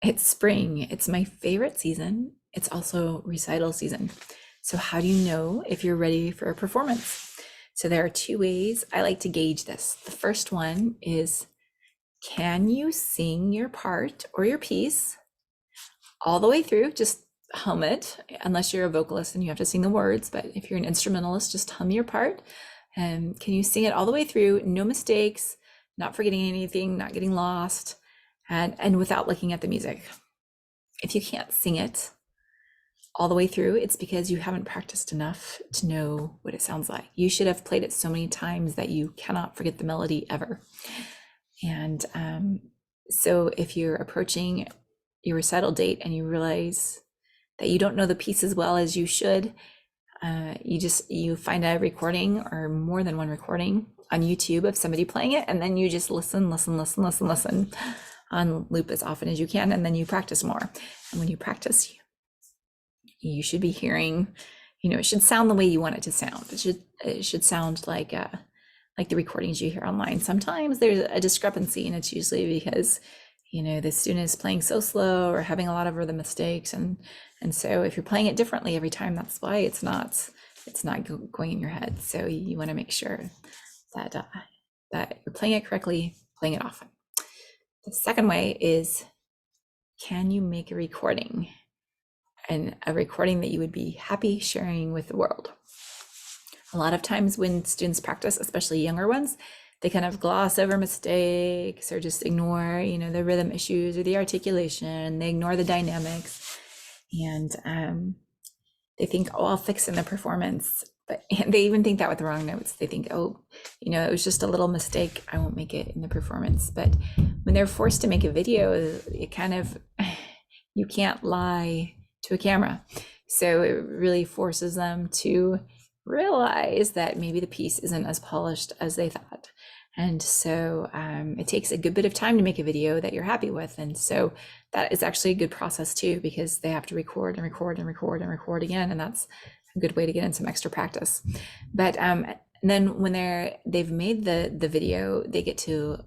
It's spring. It's my favorite season. It's also recital season. So, how do you know if you're ready for a performance? So, there are two ways I like to gauge this. The first one is, can you sing your part or your piece all the way through? Just hum it, unless you're a vocalist and you have to sing the words. But if you're an instrumentalist, just hum your part. And can you sing it all the way through? No mistakes, not forgetting anything, not getting lost, and without looking at the music. If you can't sing it all the way through, it's because you haven't practiced enough to know what it sounds like. You should have played it so many times that you cannot forget the melody ever. And so if you're approaching your recital date and you realize that you don't know the piece as well as you should, you find a recording or more than one recording on YouTube of somebody playing it, and then you just listen on loop as often as you can, and then you practice more. And when you practice, you should be hearing, it should sound the way you want it to sound. It should sound like the recordings you hear online. Sometimes there's a discrepancy, and it's usually because the student is playing so slow or having a lot of rhythm mistakes, and so if you're playing it differently every time, that's why it's not going in your head. So you want to make sure that that you're playing it correctly, playing it often. The second way is, can you make a recording, and a recording that you would be happy sharing with the world? A lot of times when students practice, especially younger ones, they kind of gloss over mistakes or just ignore, the rhythm issues or the articulation. They ignore the dynamics, and they think, oh, I'll fix in the performance. But they even think that with the wrong notes. They think, oh, it was just a little mistake, I won't make it in the performance. But when they're forced to make a video, it kind of, you can't lie to a camera. So it really forces them to realize that maybe the piece isn't as polished as they thought. And so it takes a good bit of time to make a video that you're happy with. And so that is actually a good process too, because they have to record and record and record and record again. And that's a good way to get in some extra practice. But then when they've made the video, they get to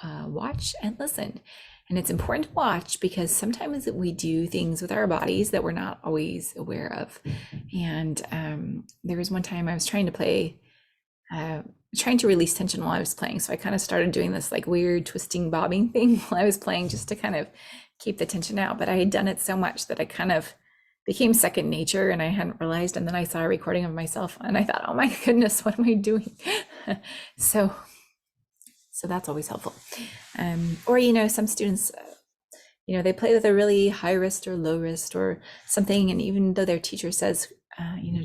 watch and listen. And it's important to watch, because sometimes we do things with our bodies that we're not always aware of. And there was one time I was trying to release tension while I was playing. So I kind of started doing this like weird twisting, bobbing thing while I was playing, just to kind of keep the tension out. But I had done it so much that I kind of became second nature, and I hadn't realized. And then I saw a recording of myself and I thought, oh my goodness, what am I doing? So that's always helpful. Or, some students, they play with a really high wrist or low wrist or something. And even though their teacher says,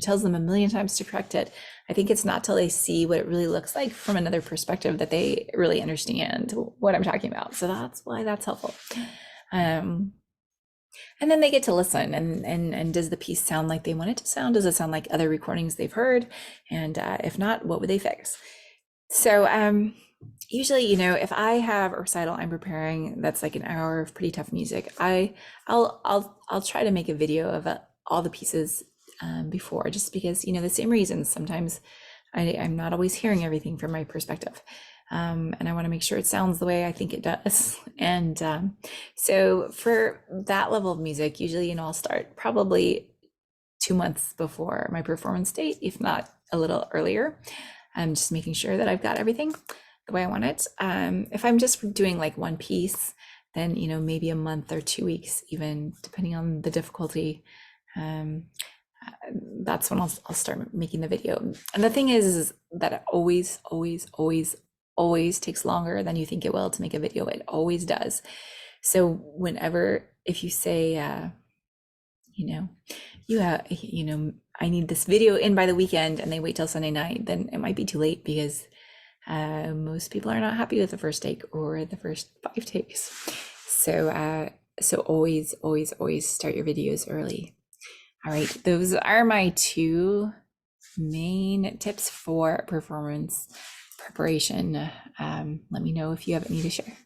tells them a million times to correct it, I think it's not till they see what it really looks like from another perspective that they really understand what I'm talking about. So that's why that's helpful. And then they get to listen, and does the piece sound like they want it to sound? Does it sound like other recordings they've heard? And if not, what would they fix? So usually, if I have a recital I'm preparing that's like an hour of pretty tough music, I'll try to make a video of all the pieces before, just because, the same reasons. Sometimes I'm not always hearing everything from my perspective. And I want to make sure it sounds the way I think it does. And so for that level of music, usually, I'll start probably 2 months before my performance date, if not a little earlier. I'm just making sure that I've got everything the way I want it. If I'm just doing like one piece, then, maybe a month or 2 weeks, even depending on the difficulty. That's when I'll start making the video. And the thing is that it always, always, always, always takes longer than you think it will to make a video. It always does. So if you say, I need this video in by the weekend, and they wait till Sunday night, then it might be too late, because most people are not happy with the first take or the first 5 takes. So always, always, always start your videos early. All right, those are my 2 main tips for performance preparation. Let me know if you have any to share.